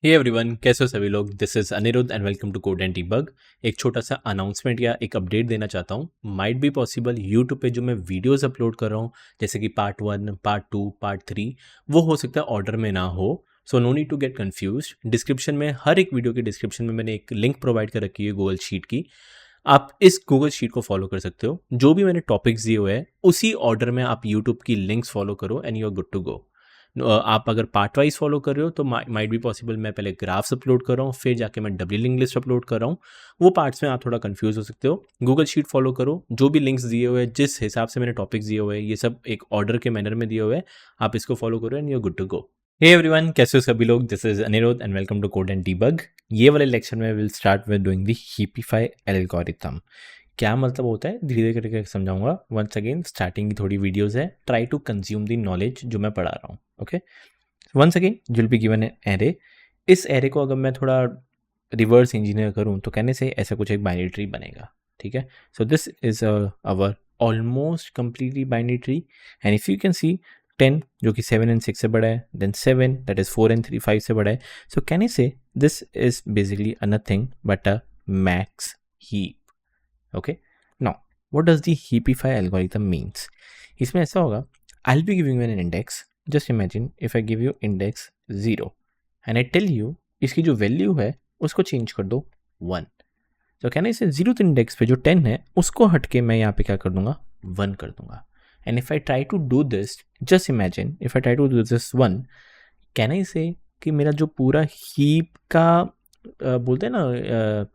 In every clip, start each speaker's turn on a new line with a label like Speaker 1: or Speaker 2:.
Speaker 1: हे everyone, कैसे हो सभी लोग। This is Anirudh and welcome to Code and Debug. एक छोटा सा अनाउंसमेंट या एक अपडेट देना चाहता हूँ। माइट बी पॉसिबल यूट्यूब पे जो मैं वीडियोस अपलोड कर रहा हूँ, जैसे कि पार्ट 1, पार्ट 2, पार्ट 3, वो हो सकता है ऑर्डर में ना हो। So no need to get confuse. Description में, हर एक वीडियो के डिस्क्रिप्शन में मैंने एक लिंक प्रोवाइड कर रखी है गूगल शीट की। आप इस गूगल शीट को फॉलो कर सकते हो। जो भी मैंने टॉपिक्स दिए हुए हैं उसी ऑर्डर में आप यूट्यूब की लिंक्स फॉलो करो and you are good to go. आप अगर पार्ट वाइज फॉलो कर रहे हो तो माइट बी पॉसिबल मैं पहले ग्राफ्स अपलोड कर रहा हूँ, फिर जाके मैं डब्ल्यू लिंक लिस्ट अपलोड कर रहा हूँ। वो पार्ट्स में आप थोड़ा कंफ्यूज हो सकते हो। गूगल शीट फॉलो करो, जो भी लिंक्स दिए हुए हैं, जिस हिसाब से मैंने टॉपिक्स दिए हुए हैं, ये सब एक ऑर्डर के मैनर में दिए हुए हैं। आप इसको फॉलो करो and you are good to go. Hey everyone, कैसे हो सभी लोग। This is Anirudh and welcome to Code and Debug. ये वाले लेक्चर में will start with doing the heapify algorithm. क्या मतलब होता है धीरे धीरे करके समझाऊंगा। वंस अगेन स्टार्टिंग की थोड़ी वीडियोस है, try to consume the knowledge जो मैं पढ़ा रहा हूँ। Okay, once again will be given an array. इस एरे को अगर मैं थोड़ा रिवर्स इंजीनियर करूँ तो कहने से ऐसा कुछ एक बाइनरी ट्री बनेगा। ठीक है, सो this is our almost completely binary tree. And if you can सी 10 जो कि 7 एंड 6 से बड़ा है, देन 7 दैट इज 4 एंड 3 5 से बड़ा है। सो कहने से this is basically nothing but a max heap. Okay, now what does the heapify algorithm means. इसमें ऐसा होगा, I will be giving an index. Just imagine if I give you index 0 and I tell you इसकी जो value है उसको change कर दो 1। तो कहना इसे 0th इंडेक्स पे जो 10 है उसको हट के मैं यहाँ पे क्या कर दूंगा, 1 कर दूंगा। And if I try to do this, just imagine if I try to do this 1, कहना इसे कि मेरा जो पूरा हीप का बोलते हैं ना,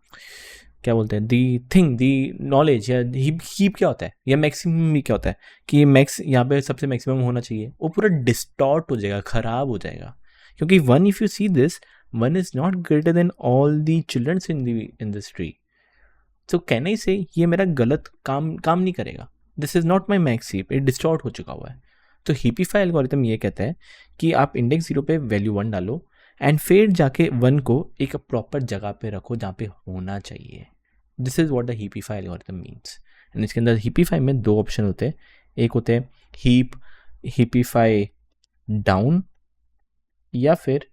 Speaker 1: क्या बोलते हैं, दी थिंग, दी नॉलेज, या हीप क्या होता है या मैक्सिमम भी क्या होता है कि मैक्स यहाँ पे सबसे मैक्सिमम होना चाहिए, वो पूरा डिस्टॉर्ट हो जाएगा, खराब हो जाएगा। क्योंकि 1 if you see this, 1 is not greater than all the children's in this tree. तो कहने से ये मेरा गलत काम नहीं करेगा। This is not my max heap, ये डिस्टॉर्ट हो चुका हुआ है। तो हीपीफाई एल्गोरिथम ये कहता है कि आप इंडेक्स 0 पे वैल्यू 1 डालो एंड फिर जाके 1 को एक प्रॉपर जगह पे रखो जहाँ पे होना चाहिए। This is what the heapify algorithm means. And इसके अंदर हीपीफाई में 2 ऑप्शन होते हैं। एक होते हैं हीपीफाई डाउन या फिर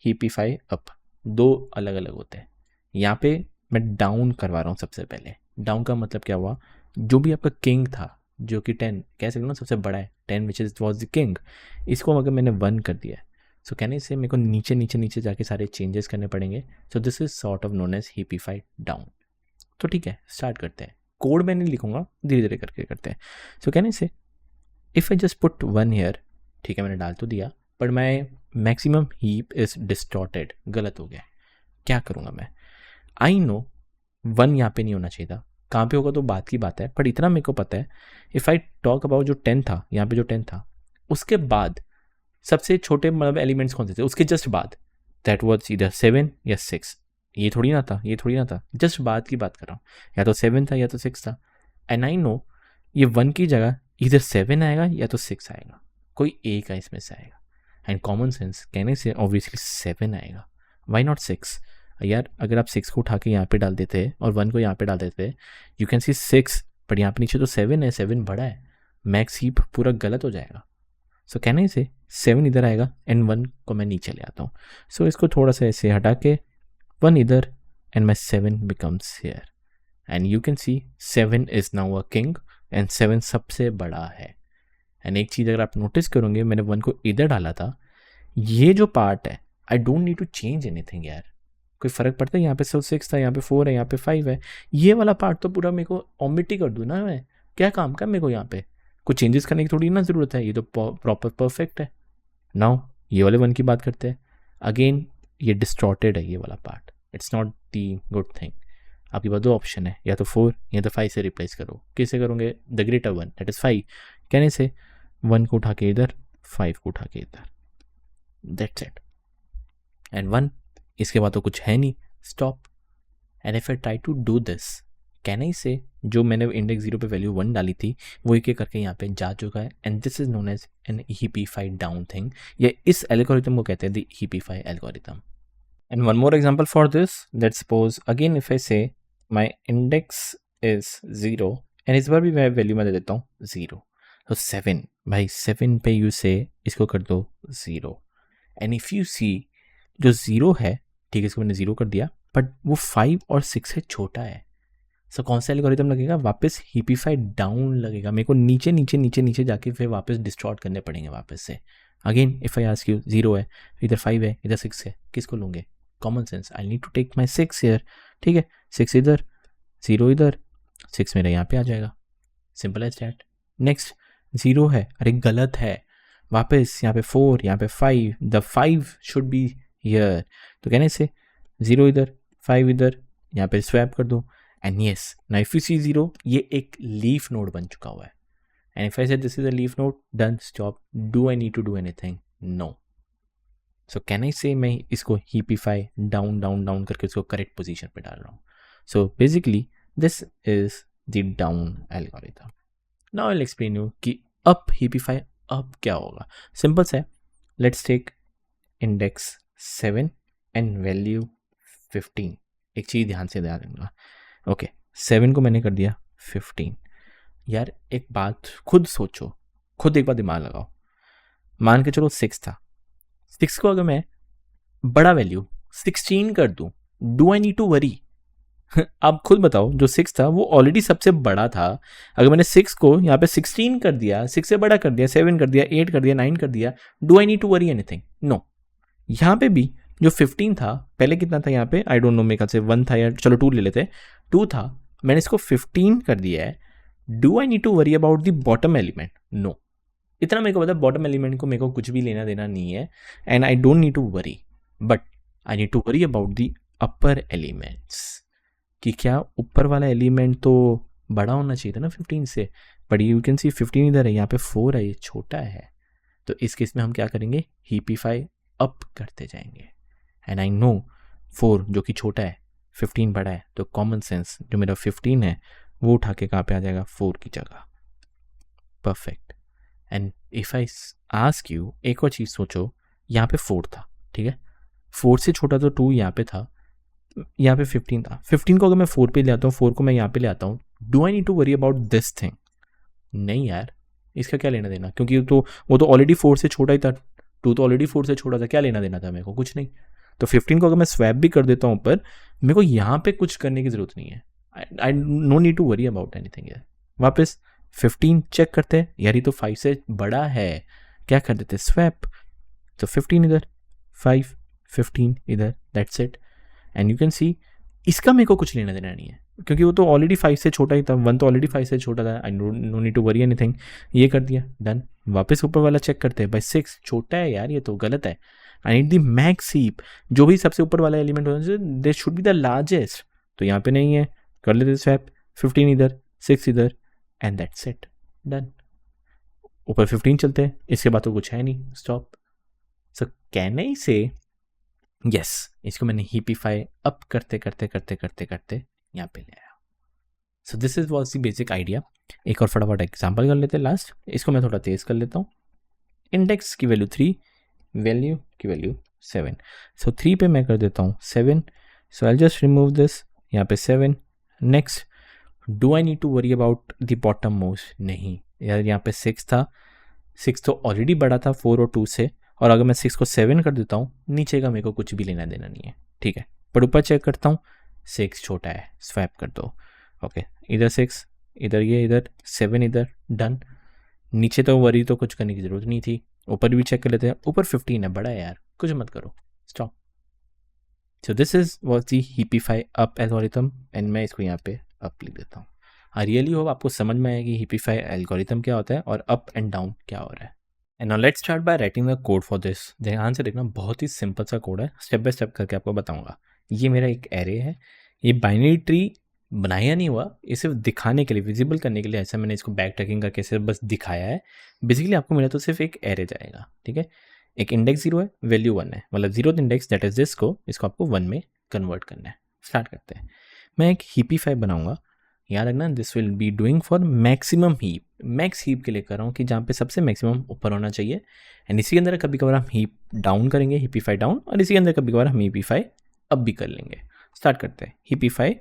Speaker 1: हीपीफाई अप। 2 अलग अलग होते हैं। यहाँ पे मैं डाउन करवा रहा हूँ। सबसे पहले डाउन का मतलब क्या हुआ, जो भी आपका किंग था जो कि 10 कह सकते हो ना, सबसे बड़ा है 10 which is was the king, इसको अगर मैंने 1 कर दिया है, सो कहने से मेरे को नीचे नीचे नीचे जाके सारे चेंजेस करने पड़ेंगे। So this is sort of known as heapify down. तो ठीक है, स्टार्ट करते हैं। कोड मैं नहीं लिखूंगा, धीरे धीरे करके करते हैं। सो कहने से if I just put 1 here, ठीक है मैंने डाल तो दिया, पर मैं मैक्सिमम हीप इज डिस्टॉर्टेड, गलत हो गया। क्या करूँगा मैं, आई नो 1 यहाँ पे नहीं होना चाहिए था, कहाँ पे होगा तो बात की बात है, पर इतना मेरे को पता है इफ़ आई टॉक अबाउट जो 10 था, यहाँ पे जो 10 था उसके बाद सबसे छोटे मतलब एलिमेंट्स कौन से थे उसके जस्ट बाद, दैट वॉज इधर 7 या 6। ये थोड़ी ना था, ये थोड़ी ना था, जस्ट बाद की बात कर रहा हूँ। या तो 7 था या तो 6 था। एंड आई नो ये 1 की जगह इधर 7 आएगा या तो 6 आएगा, कोई एक का इसमें से आएगा। एंड कॉमन सेंस कहने से ऑब्वियसली 7 आएगा, वाई नॉट 6। यार अगर आप 6 को उठा के यहाँ पे डाल देते और 1 को यहाँ पे डाल देते, यू कैन सी 6, बट यहाँ पे नीचे तो 7 है, 7 बड़ा है, मैक्स हीप पूरा गलत हो जाएगा। सो कहने से 7 इधर आएगा एंड 1 को मैं नीचे ले आता हूँ। सो इसको थोड़ा सा ऐसे हटा के 1 इधर and my 7 becomes here. And you can see 7 is now a king and 7 सबसे बड़ा है। एंड एक चीज़ अगर आप नोटिस करोगे, मैंने 1 को इधर डाला था, ये जो पार्ट है I don't need to change anything यार, कोई फ़र्क पड़ता है यहाँ पे 6 था, यहाँ पे 4 है, यहाँ पे 5 है, ये वाला पार्ट तो पूरा मेरे को ओमिट ही कर दूँ ना, मैं क्या काम का मेरे को यहाँ पे कुछ चेंजेस करने की थोड़ी ना ज़रूरत है, ये तो प्रॉपर परफेक्ट है। नाउ ये वाले 1 की बात करते हैं। अगेन ये डिस्टॉर्टेड है ये वाला part, it's not the good thing. आपके पास 2 ऑप्शन है, या तो 4 या तो 5 से रिप्लेस करो। कैसे करोगे, द ग्रेटर 1 दैट इज़ 5, कहने से 1 को उठा के इधर, 5 को उठा के इधर, दैट्स इट। एंड 1, इसके बाद तो कुछ है नहीं, stop. And if I try to do this, कहने से जो मैंने इंडेक्स 0 पे वैल्यू 1 डाली थी वो एक एक करके यहाँ पे जा चुका है। And this is known as an heapify down thing, या इस एल्गोरिथम को कहते हैं the heapify algorithm. And one more example for this, let's suppose again if I say my index is 0 and इस बार भी मैं वैल्यू में दे देता हूँ 0। तो 7 भाई 7 पे यू से इसको कर दो 0। एंड इफ यू सी जो 0 है ठीक है, इसको मैंने 0 कर दिया, बट वो 5 और 6 से छोटा है। सो कौन सा एल्गोरिथम लगेगा? वापस हीपीफाई डाउन लगेगा। मेरे को नीचे नीचे नीचे नीचे जाके फिर वापस डिस्टॉर्ट करने पड़ेंगे वापस से। Again if I ask you, 0 है, इधर 5 है, इधर 6 है, किसको लूँगे? Common sense, I need to take my 6 here. ठीक है, 6 इधर, 0 इधर, 6 मेरा यहाँ पे आ जाएगा। Simple as that. नेक्स्ट 0 है, अरे गलत है, वापस यहाँ पे 4, यहाँ पे 5, द 5 शुड बी हियर। तो कहने से 0 इधर, 5 इधर, यहाँ पे स्वैप कर दो। And yes, now if you see 0, ये एक लीफ नोड बन चुका हुआ है। And if I say this is a leaf node, done, stop, do I need to do anything? No. So can I say मैं इसको हीपीफाई डाउन डाउन डाउन करके इसको करेक्ट पोजीशन पे डाल रहा हूँ। So basically this is the down algorithm. Now I will explain you कि up heapify up क्या होगा। सिंपल सा है, let's take index 7 and value 15। एक चीज़ ध्यान से ध्यान दूंगा। ओके, 7 को मैंने कर दिया 15। यार एक बात खुद सोचो, खुद एक बार दिमाग लगाओ। मान के चलो 6 था, 6 को अगर मैं बड़ा वैल्यू 16 कर दूं, do I need to worry? आप खुद बताओ, जो 6 था वो ऑलरेडी सबसे बड़ा था। अगर मैंने 6 को यहाँ पे 16 कर दिया, 6 से बड़ा कर दिया, 7 कर दिया, 8 कर दिया, 9 कर दिया, do I need to worry anything? No. यहाँ पे भी जो 15 था, पहले कितना था यहाँ पे, आई डोंट नो, मेरे ख्याल से 1 था, या चलो 2 ले लेते, 2 था, मैंने इसको 15 कर दिया है। Do I need to worry about the bottom element? No. इतना मेरे को पता है, बॉटम एलिमेंट को मेरे को कुछ भी लेना देना नहीं है, and I don't need to worry, but I need to worry about the upper elements, कि क्या ऊपर वाला एलिमेंट तो बड़ा होना चाहिए था ना 15 से, बट यू कैन सी 15 इधर है, यहाँ पे 4 है, ये छोटा है। तो इस केस में हम क्या करेंगे? हीपीफाई अप करते जाएंगे। एंड आई नो 4 जो कि छोटा है, 15 बड़ा है, तो कॉमन सेंस जो मेरा 15 है वो उठा के कहाँ पे आ जाएगा? 4 की जगह। Perfect. And if I ask you, एक और चीज़ सोचो, यहाँ पे 4 था, ठीक है, 4 से छोटा तो 2 यहाँ पे था, यहाँ पे 15 था, 15 को अगर मैं 4 पे ले आता हूँ, 4 को मैं यहाँ पे ले आता हूँ, do I need to worry about this thing? नहीं यार, इसका क्या लेना देना, क्योंकि वो तो ऑलरेडी 4 से छोटा ही था, 2 तो ऑलरेडी 4 से छोटा था, क्या लेना देना था मेरे को? कुछ नहीं। तो 15 को अगर मैं स्वैप भी कर देता हूँ ऊपर, मेरे को यहाँ पे कुछ करने की जरूरत नहीं है। I no need to worry about anything यार। वापस 15 चेक करते हैं, यार ये तो 5 से बड़ा है, क्या कर देते? स्वैप। तो 15 इधर, 5, 15 इधर, that's it. And you can सी इसका मेरे को कुछ लेना देना नहीं है, क्योंकि वो तो ऑलरेडी 5 से छोटा ही था, 1 तो ऑलरेडी 5 से छोटा था, I no need to worry anything. ये कर दिया, डन। वापस ऊपर वाला चेक करते हैं, भाई 6 छोटा है यार, ये तो गलत है। I need the max heap, जो भी सबसे ऊपर वाला एलिमेंट होना चाहिए, they should be the largest. तो यहाँ पे नहीं है, कर लेते स्वैप, 15 इधर, 6 इधर, एंड दैट्स इट, डन। ऊपर 15 चलते हैं, इसके बाद तो कुछ है नहीं, स्टॉप। सो कैन आई से यस, इसको मैंने हीपीफाई अप करते करते करते करते करते यहाँ पे ले आया। सो this is was the basic idea. एक और फटाफट एग्जाम्पल कर लेते हैं लास्ट, इसको मैं थोड़ा तेज कर लेता हूँ। इंडेक्स की वैल्यू 3, वैल्यू की वैल्यू 7। सो 3 पे मैं कर देता हूँ 7। So I just remove this, यहाँ पे 7। Next, do I need to worry about the bottom most? नहीं यार, यहाँ पे 6 था, 6 तो ऑलरेडी बड़ा था 4 और 2 से, और अगर मैं 6 को 7 कर देता हूँ, नीचे का मेरे को कुछ भी लेना देना नहीं है, ठीक है। पर ऊपर चेक करता हूँ, 6 छोटा है, स्वैप कर दो। ओके, इधर 6, इधर ये, इधर 7 इधर, डन। नीचे तो वरी तो कुछ करने की ज़रूरत नहीं थी। ऊपर भी चेक कर लेते हैं, ऊपर 15 है, बड़ा है यार, कुछ मत करो, stop. So this is was the heapify up algorithm, and मैं इसको यहाँ पे अप लिख देता हूँ। आई रियली होप आपको समझ में आया कि हीपीफाई एल्गोरिथम क्या होता है और अप एंड डाउन क्या हो रहा है। And now let's start by writing the code for this. ध्यान से देखना, बहुत ही सिंपल सा कोड है, स्टेप बाय स्टेप करके आपको बताऊंगा। ये मेरा एक एरे है, ये बाइनरी ट्री बनाया नहीं हुआ, ये सिर्फ दिखाने के लिए, विजिबल करने के लिए ऐसा मैंने इसको बैक ट्रैकिंग करके सिर्फ बस दिखाया है। बेसिकली आपको मिला तो सिर्फ एक एरे जाएगा, ठीक है। एक इंडेक्स 0 है, वैल्यू 1 है, मतलब 0th index that is this को, इसको आपको 1 में कन्वर्ट करना है। स्टार्ट करते हैं। मैं एक हीपीफाई बनाऊंगा, याद रखना, this will be doing for maximum heap. Max heap के लिए कर रहा हूँ कि जहाँ पे सबसे मैक्सिमम ऊपर होना चाहिए, एंड इसी के अंदर कभी कभार हम हीप डाउन करेंगे, हीपीफाई डाउन, और इसी के अंदर कभी कभार हम हीपीफाई अप भी कर लेंगे। स्टार्ट करते हैं। हीपीफाई,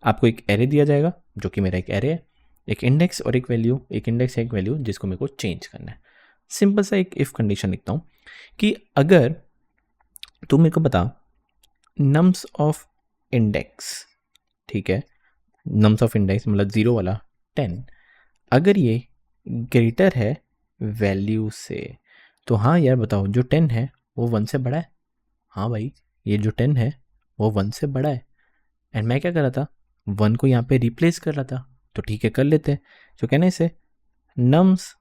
Speaker 1: आपको एक एरे दिया जाएगा जो कि मेरा एक एरे है, एक इंडेक्स और एक वैल्यू, एक इंडेक्स एक वैल्यू जिसको मेरे को चेंज करना है। सिंपल सा एक इफ कंडीशन लिखता हूँ कि अगर तू मेरे को बता नम्स ऑफ इंडेक्स, ठीक है, नम्स ऑफ इंडेक्स मतलब 0 वाला 10, अगर ये ग्रेटर है वैल्यू से, तो हाँ यार बताओ जो 10 है वो 1 से बड़ा है। हाँ भाई ये जो 10 है वो 1 से बड़ा है। एंड मैं क्या कर रहा था, 1 को यहाँ पे रिप्लेस कर रहा था, तो ठीक है कर लेते हैं। तो कहने से नम्स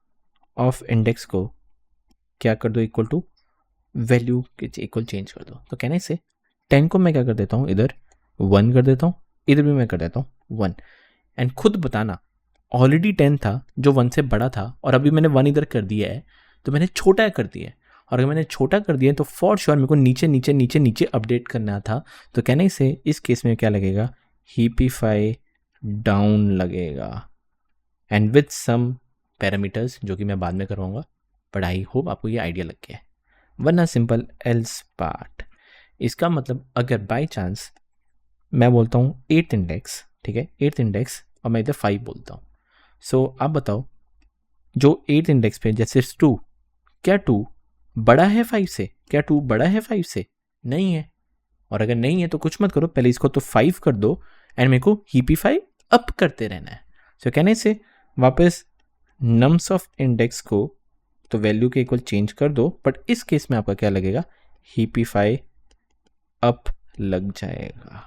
Speaker 1: ऑफ इंडेक्स को क्या कर दो, इक्वल टू वैल्यू के इक्वल चेंज कर दो। तो कहने से 10 को मैं क्या कर देता हूँ, इधर 1 कर देता हूँ, इधर भी मैं कर देता हूँ 1। एंड खुद बताना, ऑलरेडी 10 था जो 1 से बड़ा था, और अभी मैंने 1 इधर कर दिया है, तो मैंने छोटा कर दिया है। और अगर मैंने छोटा कर दिया है तो फॉर श्योर मेरे को नीचे नीचे नीचे नीचे अपडेट करना था। तो कहने से इस केस में क्या लगेगा, हीपीफाई डाउन लगेगा, एंड विथ सम पैरामीटर्स जो कि मैं बाद में करवाऊंगा, बट आई होप आपको ये आइडिया लग गया है। वरना सिंपल एल्स पार्ट, इसका मतलब अगर बाई चांस मैं बोलता हूँ 8th इंडेक्स, ठीक है 8th इंडेक्स, और मैं इधर 5 बोलता हूँ। सो आप बताओ जो 8th इंडेक्स पे जैसे 2, क्या 2 बड़ा है 5 से? क्या 2 बड़ा है 5 से? नहीं है। और अगर नहीं है तो कुछ मत करो, पहले इसको तो 5 कर दो एंड मेरे को हीपीफाई अप करते रहना है। सो कहने से वापस नम्स ऑफ इंडेक्स को तो वैल्यू के इक्वल चेंज कर दो, बट इस केस में आपका क्या लगेगा, हीपीफाई अप लग जाएगा,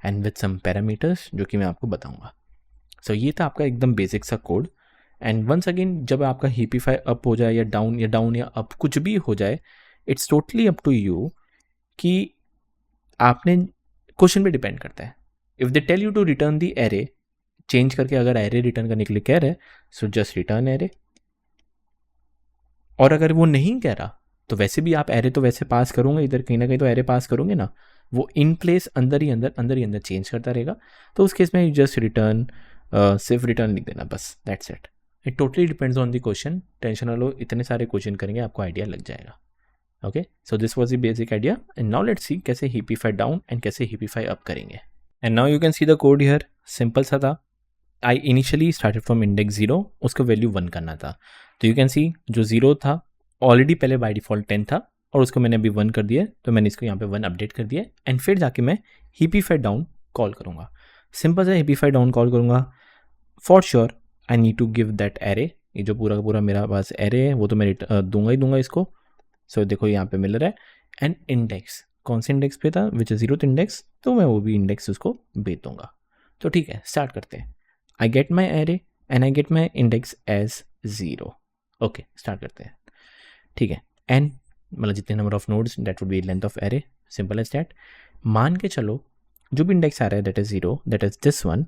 Speaker 1: एंड विथ सम पैरामीटर्स जो कि मैं आपको बताऊंगा। सो ये था आपका एकदम बेसिक सा कोड। एंड वंस अगेन जब आपका हीपीफाई अप हो जाए या डाउन या अप कुछ भी हो जाए, it's totally up to you कि आपने, क्वेश्चन पे डिपेंड करता है। If they tell you to return the array, change करके अगर एरे रिटर्न करने के लिए कह रहे हैं, सो जस्ट रिटर्न एरे। और अगर वो नहीं कह रहा तो वैसे भी आप एरे तो वैसे पास करोगे, इधर कहीं ना कहीं तो एरे पास करोगे ना, वो इन प्लेस अंदर ही अंदर चेंज करता रहेगा। तो उस केस में जस्ट रिटर्न, सिर्फ रिटर्न लिख देना बस, that's it. It totally depends on the question, tension ना लो, इतने सारे क्वेश्चन करेंगे आपको आइडिया लग जाएगा। Okay, so this was the basic idea, and now let's see कैसे हीपीफाई डाउन एंड कैसे हीपीफाई अप करेंगे। And now you can see the code here, simple सा था। आई इनिशियली स्टार्टेड फ्रॉम इंडेक्स 0, उसको वैल्यू 1 करना था। तो यू कैन सी जो 0 था ऑलरेडी पहले बाय डिफॉल्ट 10 था, और उसको मैंने अभी 1 कर दिया, तो मैंने इसको यहाँ पे 1 अपडेट कर दिया, एंड फिर जाके मैं हीपीफाई डाउन कॉल करूँगा। सिंपल सा हीपीफाई डाउन कॉल करूँगा। For sure I need to give that array, ये जो पूरा का पूरा मेरा पास एरे है वो तो मैं दूंगा ही दूंगा इसको। सो देखो यहाँ पे मिल रहा है, एंड इंडेक्स कौन से इंडेक्स पे था, विच इज 0th इंडेक्स, तो मैं वो भी इंडेक्स उसको भेज दूंगा। तो ठीक है स्टार्ट करते हैं। I get my array and I get my index as 0। Okay start करते हैं, ठीक है। एन मतलब जितने number of nodes that would be length of array, simple as that. मान के चलो जो भी इंडेक्स आ रहा है that is 0, that is this one,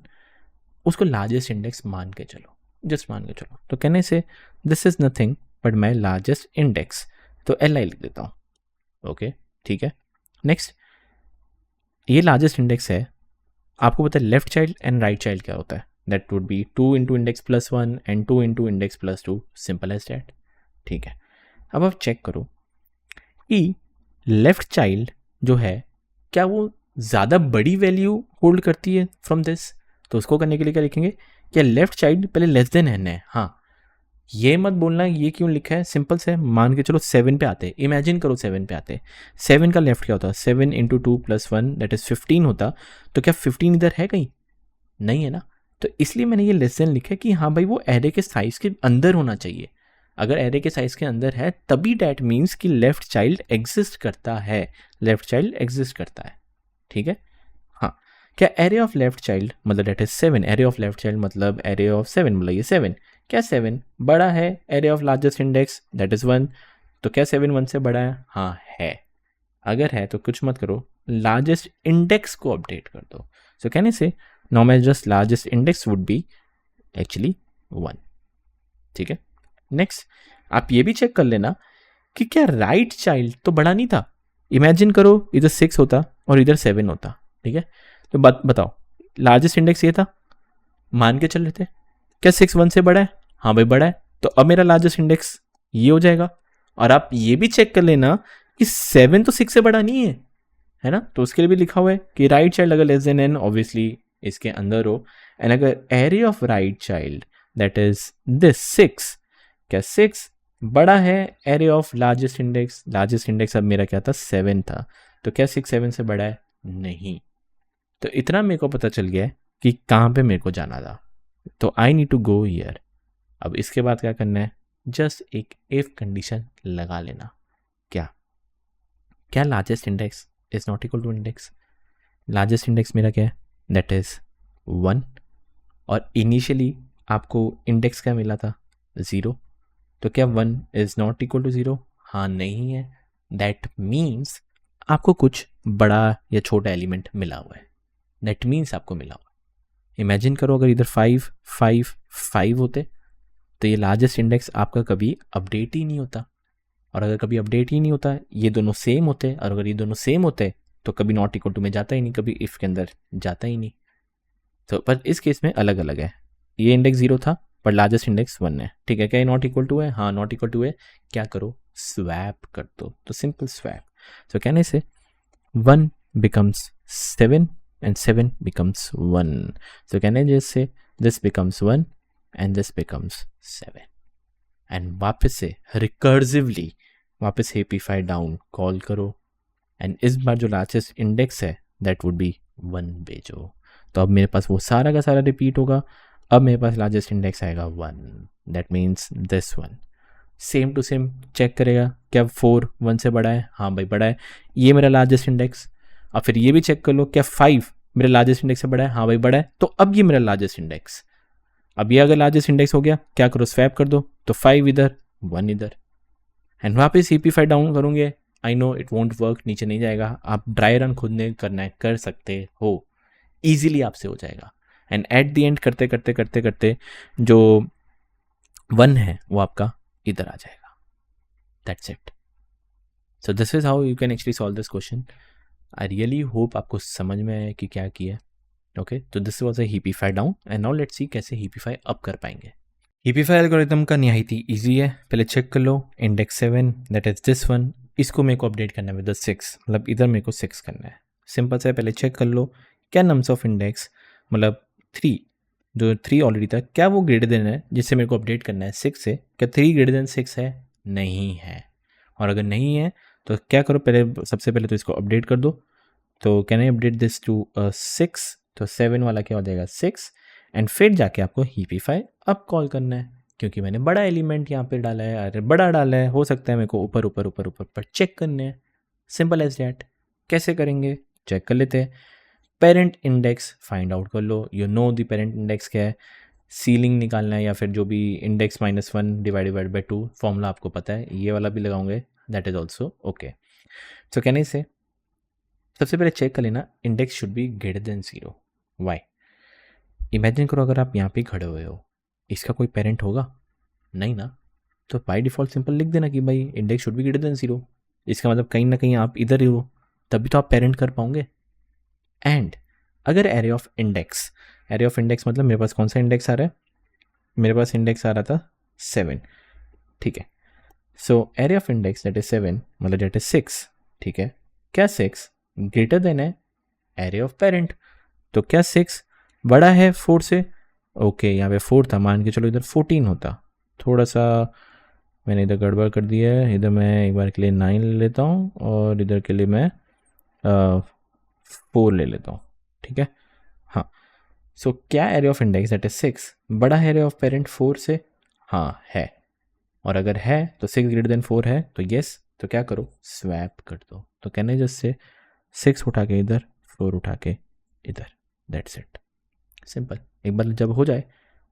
Speaker 1: उसको लार्जेस्ट इंडेक्स मान के चलो, जस्ट मान के चलो। तो कहने से this is nothing but my largest index, तो LI लिख देता हूँ। ओके ठीक है। नेक्स्ट, ये लार्जेस्ट इंडेक्स है, आपको पता है left child and right child क्या होता है, that would be 2 into index plus 1 and 2 into index plus 2, simple as that. ठीक है, अब आप चेक करो कि लेफ्ट चाइल्ड जो है क्या वो ज़्यादा बड़ी वैल्यू होल्ड करती है फ्रॉम दिस। तो उसको करने के लिए क्या लिखेंगे, क्या लेफ्ट चाइल्ड पहले लेस देन n है। हाँ, ये मत बोलना ये क्यों लिखा है, सिंपल से मान के चलो 7 पे आते, इमेजिन करो 7 पे आते, 7 का लेफ्ट क्या होता, 7 इंटू 2 प्लस 1 दैट इज 15 होता। तो क्या 15 इधर है कहीं, नहीं है ना। तो इसलिए मैंने ये लेस देन लिखा है कि हाँ भाई वो एरे के साइज के अंदर होना चाहिए। अगर एरे के साइज के अंदर है तभी डैट मीन्स कि लेफ्ट चाइल्ड एग्जिस्ट करता है, लेफ्ट चाइल्ड एग्जिस्ट करता है। ठीक है, हाँ। क्या एरे ऑफ लेफ्ट चाइल्ड मतलब that is 7, array of left child मतलब एरे ऑफ 7 मतलब ये 7, क्या 7 बड़ा है array of largest index that is 1। तो क्या 7 1 से बड़ा है, हाँ है। अगर है तो कुछ मत करो, लार्जेस्ट इंडेक्स को अपडेट कर दो। सो कहने से now my just largest index would be actually 1। ठीक है, नेक्स्ट आप ये भी चेक कर लेना कि क्या राइट चाइल्ड तो बड़ा नहीं था। इमेजिन करो इधर 6 होता और इधर 7 होता, ठीक है। तो बताओ लार्जेस्ट इंडेक्स ये था, मान के चल रहे थे, क्या 6 1 से बड़ा है, हाँ भाई बड़ा है। तो अब मेरा लार्जेस्ट इंडेक्स ये हो जाएगा। और आप ये भी चेक कर लेना कि 7 तो 6 से बड़ा नहीं है ना। तो उसके लिए भी लिखा हुआ है कि राइट चाइल्ड अगर लेस देन n ऑब्वियसली इसके अंदर हो, एंड अगर array of right child that is this 6, क्या 6 बड़ा है array of largest index, largest index अब मेरा क्या था 7 था, तो क्या 6 7 से बड़ा है? नहीं। तो इतना मेरे को पता चल गया है कि कहाँ पे मेरे को जाना था, तो I need to go here. अब इसके बाद क्या करना है, जस्ट एक इफ कंडीशन लगा लेना। क्या क्या largest index is not equal to index, largest index मेरा क्या है, दैट इज 1, और इनिशियली आपको इंडेक्स क्या मिला था, 0, तो क्या 1 इज नॉट इक्वल टू 0? हाँ, नहीं है। दैट मीन्स आपको कुछ बड़ा या छोटा एलिमेंट मिला हुआ है, दैट मीन्स आपको मिला हुआ है। इमेजिन करो अगर इधर 5 5 5 होते तो ये लार्जेस्ट इंडेक्स आपका कभी अपडेट ही नहीं होता, और अगर कभी अपडेट ही नहीं होता, ये दोनों सेम होते, और अगर ये दोनों सेम होते तो कभी नॉट इक्वल टू में जाता ही नहीं, कभी इफ के अंदर जाता ही नहीं। तो पर इस केस में अलग अलग है, ये इंडेक्स 0 था पर लार्जेस्ट इंडेक्स 1 है, ठीक है। क्या ये नॉट इक्वल टू है? हाँ, नॉट इक्वल टू है। क्या करो, स्वैप कर दो, तो सिंपल स्वैप। तो कहने से 1 becomes 7 and 7 becomes 1, so can I just say this becomes 1 and this becomes 7, and वापस से रिकर्सिवली वापस हेपीफाई डाउन कॉल करो, एंड इस बार जो लार्जेस्ट इंडेक्स है दैट वुड बी 1 भेजो। तो अब मेरे पास वो सारा का सारा रिपीट होगा, अब मेरे पास लार्जेस्ट इंडेक्स आएगा 1, that means this one. Same to same check करेगा, क्या 4 1 से बड़ा है? हाँ भाई बड़ा है, ये मेरा लार्जेस्ट इंडेक्स। अब फिर ये भी चेक कर लो, क्या 5 मेरे लार्जेस्ट इंडेक्स से बड़ा है? हाँ भाई बड़ा है, तो अब ये मेरा लार्जेस्ट इंडेक्स। अब ये अगर लार्जेस्ट इंडेक्स हो गया, क्या करो, स्वैप कर दो, तो 5 इधर 1 इधर, एंड वापस CP5 डाउन करूँगे। I know it won't work, नीचे नहीं जाएगा, आप ड्राई रन खुद ने करना है, कर सकते हो, ईजिली आपसे हो जाएगा। एंड एट द एंड करते करते करते करते जो 1 है वो आपका इधर आ जाएगा, that's it. So this is how you can actually solve this question. I really hope आपको समझ में आया कि क्या किया। ओके, तो this was a heapify down, and now let's see कैसे हीपीफाई अप कर पाएंगे। हीपीफाई एल्गोरिथम का निहायत ही ईजी है। पहले चेक कर लो, index 7 that is this one, इसको मेरे को अपडेट करना है विद 6, मतलब इधर मेरे को 6 करना है। सिंपल से पहले चेक कर लो, क्या नंबर्स ऑफ इंडेक्स, मतलब 3, जो 3 ऑलरेडी था, क्या वो ग्रेटर देन है जिससे मेरे को अपडेट करना है 6 से? क्या 3 ग्रेटर देन 6 है? नहीं है। और अगर नहीं है तो क्या करो, पहले सबसे पहले तो इसको अपडेट कर दो। तो can I update this to 6, तो 7 वाला क्या हो जाएगा 6, एंड फिर जाके आपको हीपीफाई अप कॉल करना है, क्योंकि मैंने बड़ा एलिमेंट यहाँ पे डाला है, अरे बड़ा डाला है, हो सकता है मेरे को ऊपर ऊपर ऊपर ऊपर पर चेक करने हैं। Simple as that. कैसे करेंगे, चेक कर लेते हैं। पेरेंट इंडेक्स फाइंड आउट कर लो, you know the parent index क्या है, सीलिंग निकालना है, या फिर जो भी इंडेक्स -1 डिवाइडेड बाई 2 फॉर्मूला आपको पता है, ये वाला भी लगाऊंगे, that is also okay. So can I say सबसे पहले चेक कर लेना, index should be greater than 0। Why? Imagine करो अगर आप यहाँ पे खड़े हुए हो, इसका कोई पेरेंट होगा? नहीं ना। तो बाय डिफ़ॉल्ट सिंपल लिख देना कि भाई index should be greater than 0। इसका मतलब कहीं ना कहीं आप इधर ही हो, तभी तो आप पेरेंट कर पाओगे। एंड अगर एरे ऑफ इंडेक्स मतलब मेरे पास कौन सा इंडेक्स आ रहा है, मेरे पास इंडेक्स आ रहा था 7, ठीक है। So array of index that is 7, मतलब दैट इज 6, ठीक है। क्या 6 ग्रेटर देन है एरे ऑफ पेरेंट? तो क्या 6 बड़ा है 4 से? ओके, यहाँ पे 4 था, मान के चलो इधर 14 होता। थोड़ा सा मैंने इधर गड़बड़ कर दिया है, इधर मैं एक बार के लिए 9 ले लेता हूँ और इधर के लिए मैं 4 ले लेता हूँ, ठीक है। हाँ, सो क्या array of index that is 6 बड़ा है एरे ऑफ पेरेंट 4 से? हाँ है। और अगर है तो 6 ग्रेटर देन 4 है, तो येस, तो क्या करो, स्वैप कर दो। तो कहने जस्ट से 6 उठा के इधर, 4 उठा के इधर, दैट्स इट, सिंपल। एक बार जब हो जाए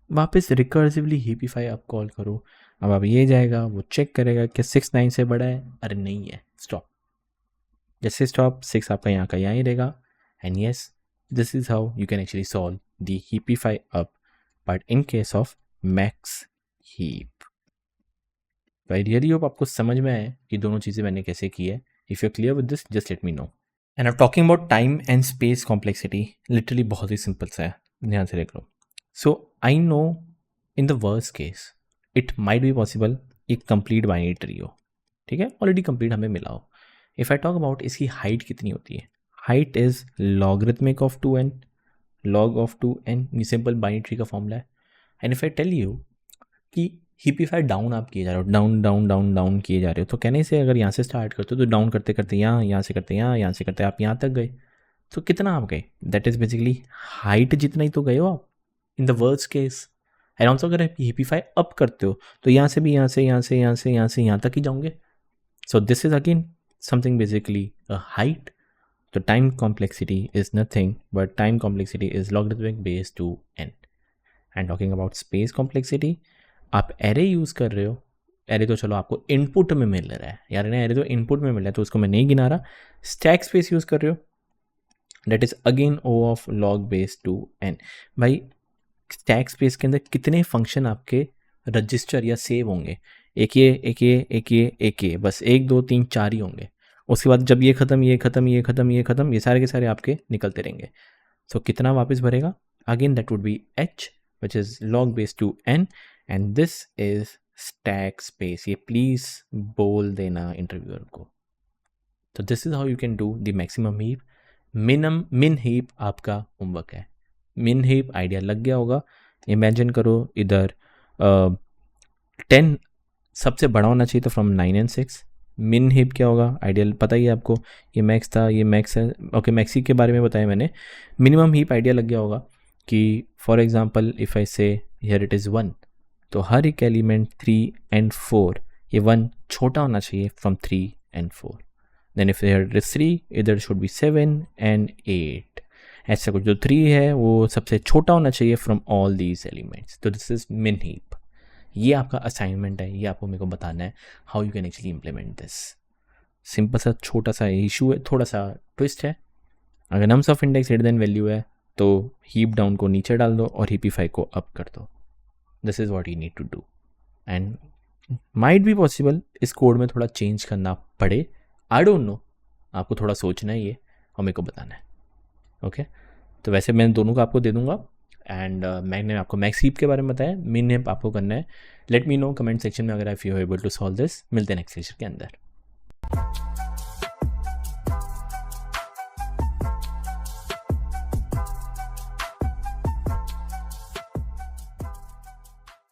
Speaker 1: वापस रिकर्सिवली हीपीफाई आप कॉल करो। अब आप ये जाएगा, वो चेक करेगा कि 6 9 से बड़ा है, अरे नहीं है, स्टॉप। जैसे स्टॉप, 6 आपका यहाँ का यहाँ ही रहेगा। And yes, this is how you can actually solve the heapify up, but in case of max heap. I really hope आपको समझ में आए कि दोनों चीज़ें मैंने कैसे की है। If you clear with this just let me know. And I talking about time and space complexity, literally बहुत ही सिंपल सा है, ध्यान से देख लो। So I know in the worst case it might be possible एक कंप्लीट बाइनरी ट्री हो, ठीक है, ऑलरेडी कंप्लीट हमें मिला हो। इफ़ आई टॉक अबाउट इसकी हाइट कितनी होती है, height is logarithmic of 2n, log of 2n, ये सिंपल बाइनरी ट्री का फॉर्मूला है। And if I tell you कि हीपीफाई डाउन आप किए जा रहे हो, डाउन डाउन डाउन डाउन किए जा रहे हो, तो कहने से अगर यहाँ से स्टार्ट करते हो तो डाउन करते करते यहाँ से करते यहाँ से करते आप यहाँ तक गए, तो कितना आप गए, दैट इज़ बेसिकली हाइट जितना ही तो गए हो आप इन the worst case. And also अगर आप हीपीफाई अप करते हो तो यहाँ से भी यहाँ तक ही जाओगे। So this is again something basically a height. तो time complexity is nothing but time complexity is logarithmic base two n। And talking about space complexity, आप एरे यूज़ कर रहे हो, एरे तो चलो आपको इनपुट में मिल रहा है यार, ना एरे तो इनपुट में मिल रहा है तो उसको मैं नहीं गिना रहा। स्टैक स्पेस यूज़ कर रहे हो, that is again O of log base two n। भाई स्टैक स्पेस के अंदर कितने फंक्शन आपके रजिस्टर या सेव होंगे, एक ये, बस 1 2 3 4 ही होंगे। उसके बाद जब ये ख़त्म ये सारे के सारे आपके निकलते रहेंगे। सो कितना वापस भरेगा, again that would be h which is log base two n and this is stack space. ये प्लीज़ बोल देना इंटरव्यूअर को। तो this is how you can do the maximum heap. Min heap आपका होमवर्क है। मिन हीप आइडिया लग गया होगा। इमेजिन करो इधर 10 सबसे बड़ा होना चाहिए, तो फ्रॉम 9 and 6 मिन हीप क्या होगा आइडियल पता ही है आपको, ये मैक्स था, ये मैक्स है। ओके मैक्सी के बारे में बताया मैंने। मिनिमम हीप आइडिया लग गया होगा कि फॉर एग्जांपल इफ़ आई से हियर इट इज़ 1, तो हर एक एलिमेंट 3 and 4 ये 1 छोटा होना चाहिए from 3 and 4। Then if here it is 3 इधर शुड बी 7 and 8। ऐसा कुछ जो 3 है वो सबसे छोटा होना चाहिए फ्रॉम ऑल दीज एलिमेंट्स। तो दिस इज मिन हीप। ये आपका असाइनमेंट है, ये आपको मेरे को बताना है how you can actually implement this. Simple सा छोटा सा इशू है, थोड़ा सा ट्विस्ट है। अगर nums of index greater than value है तो हीप डाउन को नीचे डाल दो और हीपीफाई को अप कर दो। This is what you need to do and might be possible इस कोड में थोड़ा चेंज करना पड़े, आई डोंट नो। आपको थोड़ा सोचना है ये और मेरे को बताना है। ओके तो वैसे मैं दोनों का आपको दे दूंगा एंड मैंने आपको मैक्स हीप के बारे में बताया, मिन हीप आपको करना है। Let me know comment section में अगर if you able to solve this. मिलते हैं नेक्स्ट लेक्चर के अंदर।